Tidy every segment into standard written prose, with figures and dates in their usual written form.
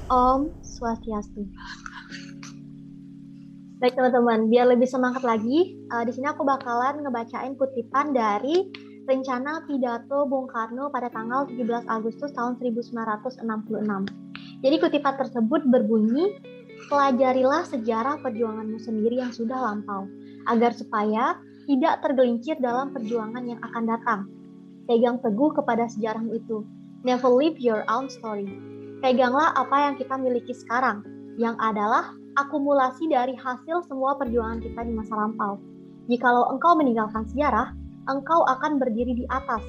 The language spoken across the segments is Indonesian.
Om Swastiastu. Baik teman-teman, biar lebih semangat lagi, di sini aku bakalan ngebacain kutipan dari rencana pidato Bung Karno pada tanggal 17 Agustus tahun 1966. Jadi kutipan tersebut berbunyi, pelajarilah sejarah perjuanganmu sendiri yang sudah lampau, agar supaya tidak tergelincir dalam perjuangan yang akan datang. Pegang teguh kepada sejarahmu itu. Never leave your own story. Peganglah apa yang kita miliki sekarang, yang adalah akumulasi dari hasil semua perjuangan kita di masa lampau. Jikalau engkau meninggalkan sejarah, engkau akan berdiri di atas,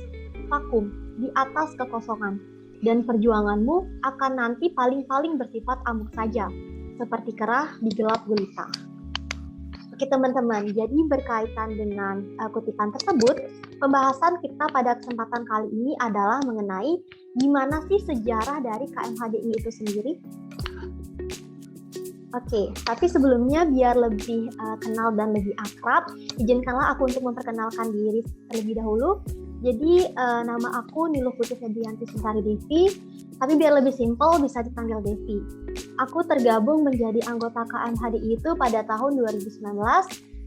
vakum, di atas kekosongan. Dan perjuanganmu akan nanti paling-paling bersifat amuk saja, seperti kerah di gelap gulita. Oke teman-teman, jadi berkaitan dengan kutipan tersebut, pembahasan kita pada kesempatan kali ini adalah mengenai gimana sih sejarah dari KMHDI itu sendiri. Oke, tapi sebelumnya biar lebih kenal dan lebih akrab, izinkanlah aku untuk memperkenalkan diri terlebih dahulu. Jadi nama aku Niluh Putri Febrianti Sintari Devi, tapi biar lebih simpel bisa dipanggil Devi. Aku tergabung menjadi anggota KMHDI itu pada tahun 2019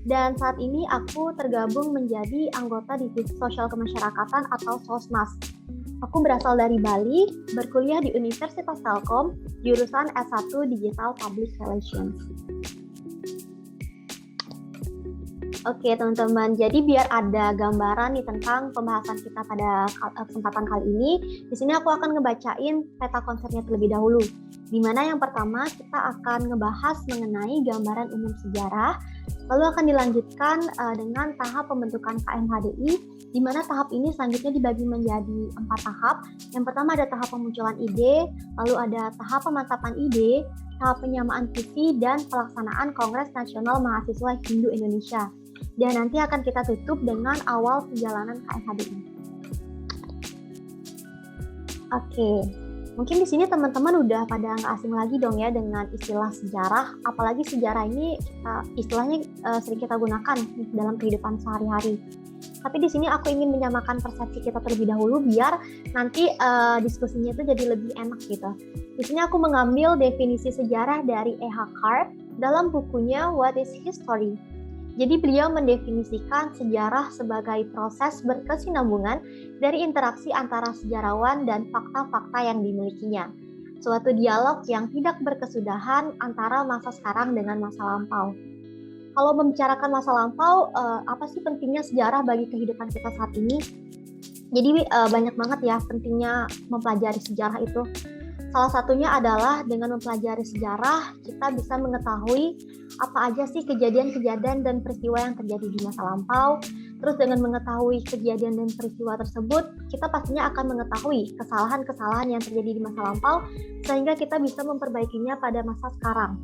dan saat ini aku tergabung menjadi anggota Divisi Sosial Kemasyarakatan atau SOSMAS. Aku berasal dari Bali, berkuliah di Universitas Telkom, jurusan S1 Digital Public Relations. Oke teman-teman, jadi biar ada gambaran nih tentang pembahasan kita pada kesempatan kali ini, di sini aku akan ngebacain peta konsepnya terlebih dahulu. Di mana yang pertama kita akan ngebahas mengenai gambaran umum sejarah, lalu akan dilanjutkan dengan tahap pembentukan KMHDI, di mana tahap ini selanjutnya dibagi menjadi 4 tahap. Yang pertama ada tahap pemunculan ide, lalu ada tahap pemantapan ide, tahap penyamaan visi, dan pelaksanaan Kongres Nasional Mahasiswa Hindu Indonesia. Dan nanti akan kita tutup dengan awal perjalanan KMHDI. Oke, mungkin di sini teman-teman udah pada nggak asing lagi dong ya dengan istilah sejarah. Apalagi sejarah ini istilahnya sering kita gunakan dalam kehidupan sehari-hari. Tapi di sini aku ingin menyamakan persepsi kita terlebih dahulu biar nanti diskusinya itu jadi lebih enak gitu. Di sini aku mengambil definisi sejarah dari E.H. Carr dalam bukunya What is History? Jadi beliau mendefinisikan sejarah sebagai proses berkesinambungan dari interaksi antara sejarawan dan fakta-fakta yang dimilikinya. Suatu dialog yang tidak berkesudahan antara masa sekarang dengan masa lampau. Kalau membicarakan masa lampau, apa sih pentingnya sejarah bagi kehidupan kita saat ini? Jadi banyak banget ya pentingnya mempelajari sejarah itu. Salah satunya adalah dengan mempelajari sejarah, kita bisa mengetahui apa aja sih kejadian-kejadian dan peristiwa yang terjadi di masa lampau. Terus dengan mengetahui kejadian dan peristiwa tersebut, kita pastinya akan mengetahui kesalahan-kesalahan yang terjadi di masa lampau, sehingga kita bisa memperbaikinya pada masa sekarang.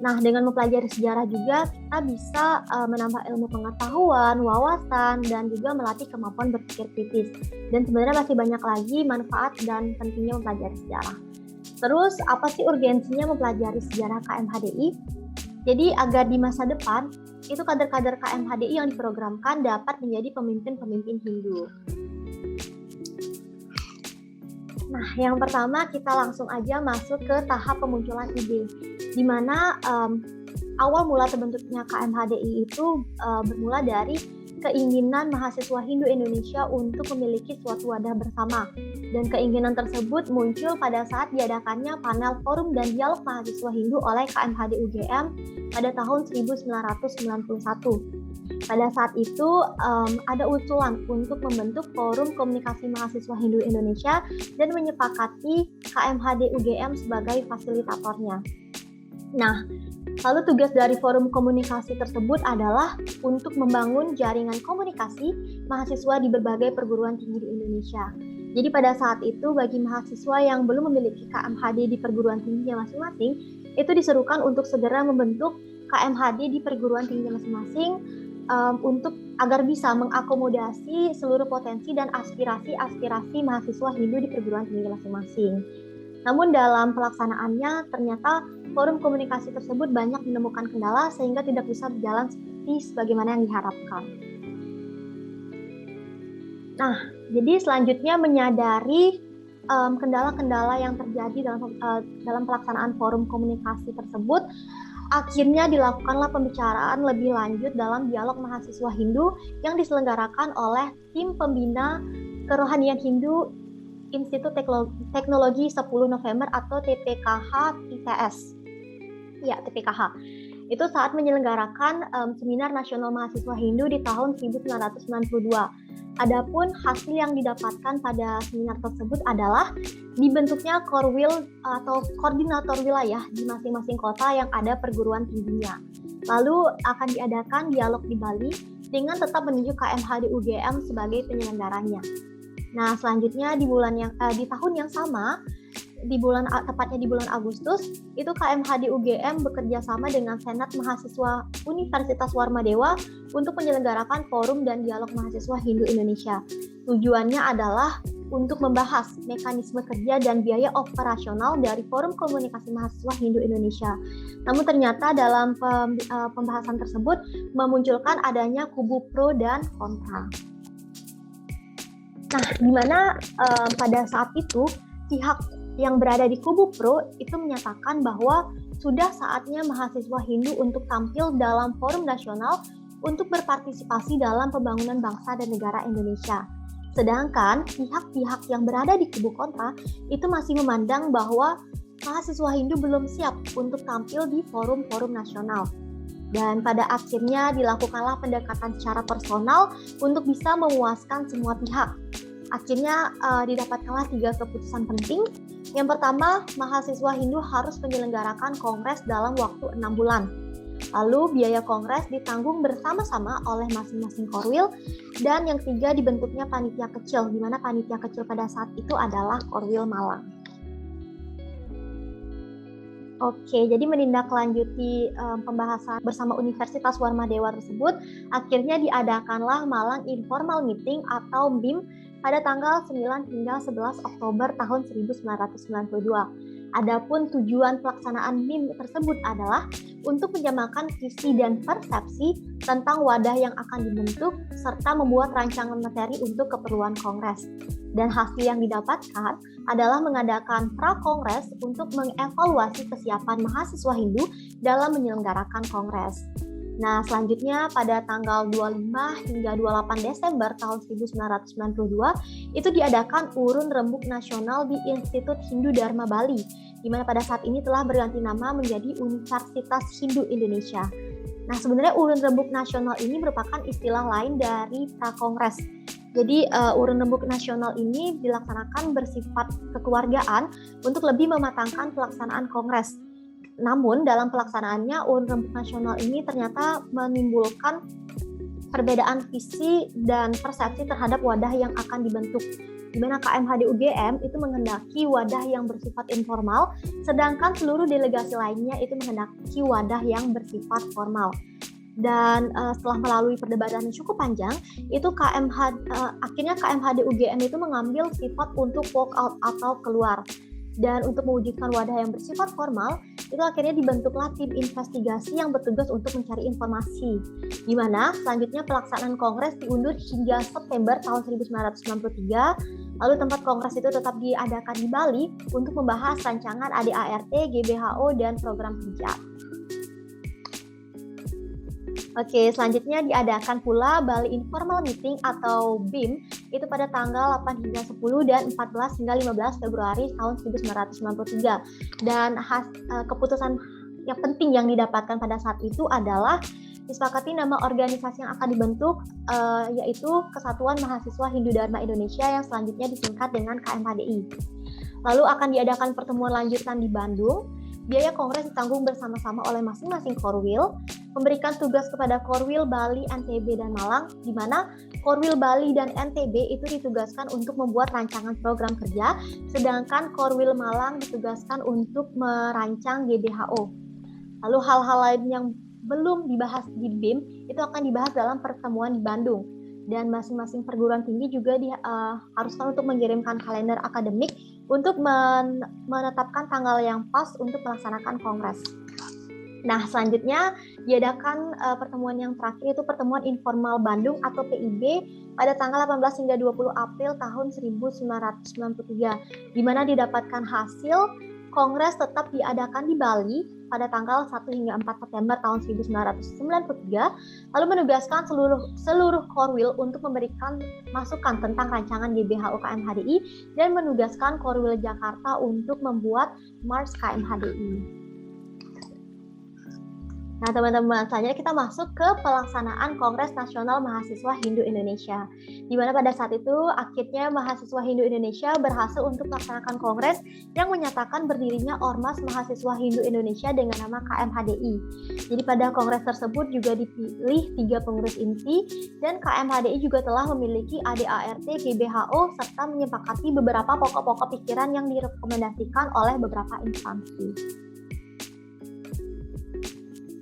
Nah, dengan mempelajari sejarah juga, kita bisa menambah ilmu pengetahuan, wawasan, dan juga melatih kemampuan berpikir kritis. Dan sebenarnya masih banyak lagi manfaat dan pentingnya mempelajari sejarah. Terus, apa sih urgensinya mempelajari sejarah KMHDI? Jadi, agar di masa depan, itu kader-kader KMHDI yang diprogramkan dapat menjadi pemimpin-pemimpin Hindu. Nah, yang pertama kita langsung aja masuk ke tahap pemunculan ide, di mana awal mula terbentuknya KMHDI itu bermula dari keinginan mahasiswa Hindu Indonesia untuk memiliki suatu wadah bersama. Dan keinginan tersebut muncul pada saat diadakannya panel forum dan dialog mahasiswa Hindu oleh KMHD UGM pada tahun 1991. Pada saat itu ada usulan untuk membentuk Forum Komunikasi Mahasiswa Hindu Indonesia dan menyepakati KMHD UGM sebagai fasilitatornya. Nah, lalu tugas dari forum komunikasi tersebut adalah untuk membangun jaringan komunikasi mahasiswa di berbagai perguruan tinggi di Indonesia. Jadi pada saat itu bagi mahasiswa yang belum memiliki KMHD di perguruan tingginya masing-masing, itu diserukan untuk segera membentuk KMHD di perguruan tingginya masing-masing untuk agar bisa mengakomodasi seluruh potensi dan aspirasi mahasiswa Hindu di perguruan tinggi masing-masing. Namun dalam pelaksanaannya ternyata forum komunikasi tersebut banyak menemukan kendala sehingga tidak bisa berjalan seperti sebagaimana yang diharapkan. Nah, jadi selanjutnya menyadari kendala-kendala yang terjadi dalam pelaksanaan forum komunikasi tersebut, akhirnya dilakukanlah pembicaraan lebih lanjut dalam dialog mahasiswa Hindu yang diselenggarakan oleh tim pembina Kerohanian Hindu Institut Teknologi 10 November atau TPKH ITS. Ya, TPKH. Itu saat menyelenggarakan Seminar Nasional Mahasiswa Hindu di tahun 1992. Adapun hasil yang didapatkan pada seminar tersebut adalah dibentuknya Korwil atau koordinator wilayah di masing-masing kota yang ada perguruan tingginya. Lalu akan diadakan dialog di Bali dengan tetap menunjuk KMHD UGM sebagai penyelenggaranya. Nah, selanjutnya di tahun yang sama, tepatnya di bulan Agustus, itu KMHD UGM bekerja sama dengan Senat Mahasiswa Universitas Warmadewa untuk menyelenggarakan forum dan dialog mahasiswa Hindu Indonesia. Tujuannya adalah untuk membahas mekanisme kerja dan biaya operasional dari Forum Komunikasi Mahasiswa Hindu Indonesia. Namun ternyata dalam pembahasan tersebut memunculkan adanya kubu pro dan kontra. Nah, di mana pada saat itu pihak yang berada di kubu pro itu menyatakan bahwa sudah saatnya mahasiswa Hindu untuk tampil dalam forum nasional untuk berpartisipasi dalam pembangunan bangsa dan negara Indonesia. Sedangkan pihak-pihak yang berada di kubu kontra itu masih memandang bahwa mahasiswa Hindu belum siap untuk tampil di forum-forum nasional. Dan pada akhirnya dilakukanlah pendekatan secara personal untuk bisa memuaskan semua pihak. Akhirnya didapatkanlah 3 keputusan penting. Yang pertama, mahasiswa Hindu harus menyelenggarakan kongres dalam waktu 6 bulan. Lalu biaya kongres ditanggung bersama-sama oleh masing-masing korwil. Dan yang ketiga, dibentuknya panitia kecil, di mana panitia kecil pada saat itu adalah Korwil Malang. Oke, jadi menindaklanjuti pembahasan bersama Universitas Warmadewa tersebut, akhirnya diadakanlah Malang Informal Meeting atau BIM pada tanggal 9 hingga 11 Oktober tahun 1992. Adapun tujuan pelaksanaan BIM tersebut adalah untuk menyamakan visi dan persepsi tentang wadah yang akan dibentuk serta membuat rancangan materi untuk keperluan kongres. Dan hasil yang didapatkan adalah mengadakan pra-kongres untuk mengevaluasi kesiapan mahasiswa Hindu dalam menyelenggarakan kongres. Nah, selanjutnya pada tanggal 25 hingga 28 Desember tahun 1992 itu diadakan Urun Rembuk Nasional di Institut Hindu Dharma Bali, di mana pada saat ini telah berganti nama menjadi Universitas Hindu Indonesia. Nah, sebenarnya Urun Rembuk Nasional ini merupakan istilah lain dari pra-kongres. Jadi Urun Rembuk Nasional ini dilaksanakan bersifat kekeluargaan untuk lebih mematangkan pelaksanaan kongres. Namun dalam pelaksanaannya Urun Rembuk Nasional ini ternyata menimbulkan perbedaan visi dan persepsi terhadap wadah yang akan dibentuk. Di mana KMHD UGM itu menghendaki wadah yang bersifat informal, sedangkan seluruh delegasi lainnya itu menghendaki wadah yang bersifat formal. Dan setelah melalui perdebatan yang cukup panjang, itu akhirnya KMHD UGM itu mengambil sifat untuk walk out atau keluar. Dan untuk mewujudkan wadah yang bersifat formal, itu akhirnya dibentuklah tim investigasi yang bertugas untuk mencari informasi. Di mana selanjutnya pelaksanaan kongres diundur hingga September tahun 1993, lalu tempat kongres itu tetap diadakan di Bali untuk membahas rancangan ADART, GBHO, dan program kerja. Oke, selanjutnya diadakan pula Bali Informal Meeting atau BIM itu pada tanggal 8 hingga 10 dan 14 hingga 15 Februari tahun 1993. Dan keputusan yang penting yang didapatkan pada saat itu adalah disepakati nama organisasi yang akan dibentuk yaitu Kesatuan Mahasiswa Hindu Dharma Indonesia yang selanjutnya disingkat dengan KMHDI. Lalu akan diadakan pertemuan lanjutan di Bandung. Biaya kongres ditanggung bersama-sama oleh masing-masing korwil, memberikan tugas kepada Korwil Bali, NTB, dan Malang, di mana Korwil Bali dan NTB itu ditugaskan untuk membuat rancangan program kerja, sedangkan Korwil Malang ditugaskan untuk merancang GBHO. Lalu hal-hal lain yang belum dibahas di BIM itu akan dibahas dalam pertemuan di Bandung. Dan masing-masing perguruan tinggi juga diharuskan untuk mengirimkan kalender akademik untuk menetapkan tanggal yang pas untuk melaksanakan kongres. Nah, selanjutnya diadakan pertemuan yang terakhir itu pertemuan informal Bandung atau PIB pada tanggal 18 hingga 20 April tahun 1993, di mana didapatkan hasil Kongres tetap diadakan di Bali pada tanggal 1 hingga 4 September tahun 1993, lalu menugaskan seluruh Korwil untuk memberikan masukan tentang rancangan GBHO KMHDI dan menugaskan Korwil Jakarta untuk membuat Mars KMHDI. Nah, teman-teman, selanjutnya kita masuk ke pelaksanaan Kongres Nasional Mahasiswa Hindu Indonesia, di mana pada saat itu akhirnya mahasiswa Hindu Indonesia berhasil untuk melaksanakan kongres yang menyatakan berdirinya Ormas Mahasiswa Hindu Indonesia dengan nama KMHDI. Jadi pada kongres tersebut juga dipilih 3 pengurus inti, dan KMHDI juga telah memiliki ADART, GBHO, serta menyepakati beberapa pokok-pokok pikiran yang direkomendasikan oleh beberapa instansi.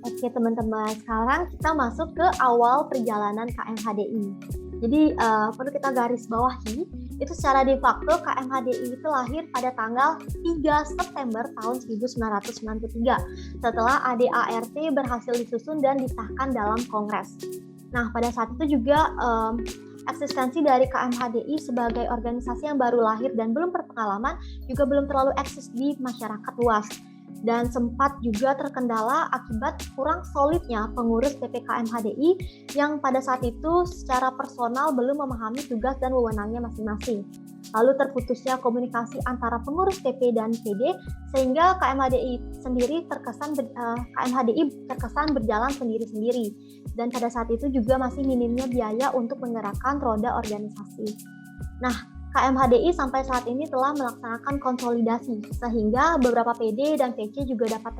Oke teman-teman, sekarang kita masuk ke awal perjalanan KMHDI. Jadi perlu kita garis bawahi, itu secara de facto KMHDI itu lahir pada tanggal 3 September tahun 1993 setelah ADART berhasil disusun dan disahkan dalam Kongres. Nah, pada saat itu juga eksistensi dari KMHDI sebagai organisasi yang baru lahir dan belum berpengalaman juga belum terlalu eksis di masyarakat luas. Dan sempat juga terkendala akibat kurang solidnya pengurus PPKMHDI yang pada saat itu secara personal belum memahami tugas dan wewenangnya masing-masing. Lalu terputusnya komunikasi antara pengurus PP dan PD sehingga KMHDI terkesan berjalan sendiri-sendiri. Dan pada saat itu juga masih minimnya biaya untuk menggerakkan roda organisasi. Nah, KMHDI sampai saat ini telah melaksanakan konsolidasi sehingga beberapa PD dan PC juga dapat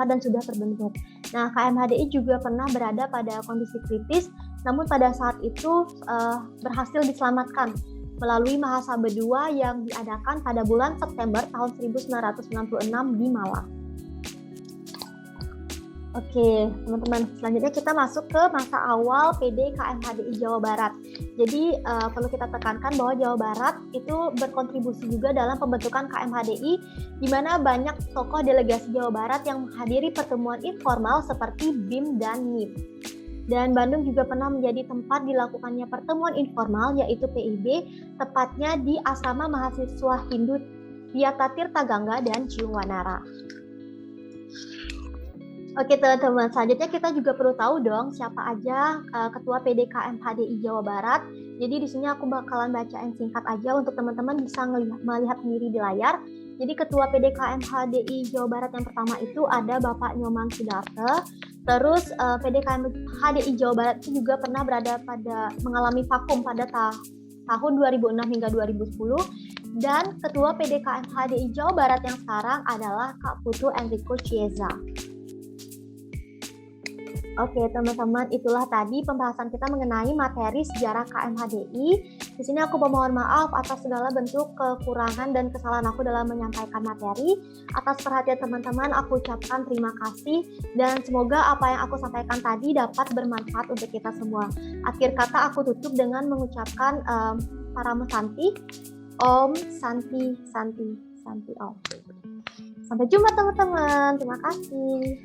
dan sudah terbentuk. Nah, KMHDI juga pernah berada pada kondisi kritis, namun pada saat itu berhasil diselamatkan melalui Mahasabha II yang diadakan pada bulan September tahun 1996 di Malang. Oke, teman-teman, selanjutnya kita masuk ke masa awal PD KMHDI Jawa Barat. Jadi perlu kita tekankan bahwa Jawa Barat itu berkontribusi juga dalam pembentukan KMHDI, di mana banyak tokoh delegasi Jawa Barat yang menghadiri pertemuan informal seperti BIM dan MIM. Dan Bandung juga pernah menjadi tempat dilakukannya pertemuan informal, yaitu PIB, tepatnya di Asrama Mahasiswa Hindu Viata Tirtagangga dan Ciung Wanara. Oke teman-teman, selanjutnya kita juga perlu tahu dong siapa aja Ketua PD KMHDI Jawa Barat. Jadi di sini aku bakalan bacain singkat aja untuk teman-teman bisa melihat sendiri di layar. Jadi Ketua PD KMHDI Jawa Barat yang pertama itu ada Bapak Nyoman Sidarta. Terus PD KMHDI Jawa Barat itu juga pernah mengalami vakum pada tahun 2006 hingga 2010. Dan Ketua PD KMHDI Jawa Barat yang sekarang adalah Kak Putu Enrico Chiesa. Oke teman-teman, itulah tadi pembahasan kita mengenai materi sejarah KMHDI. Di sini aku memohon maaf atas segala bentuk kekurangan dan kesalahan aku dalam menyampaikan materi. Atas perhatian teman-teman, aku ucapkan terima kasih dan semoga apa yang aku sampaikan tadi dapat bermanfaat untuk kita semua. Akhir kata aku tutup dengan mengucapkan Parama Santi, Om Santi Santi Santi Om. Sampai jumpa teman-teman, terima kasih.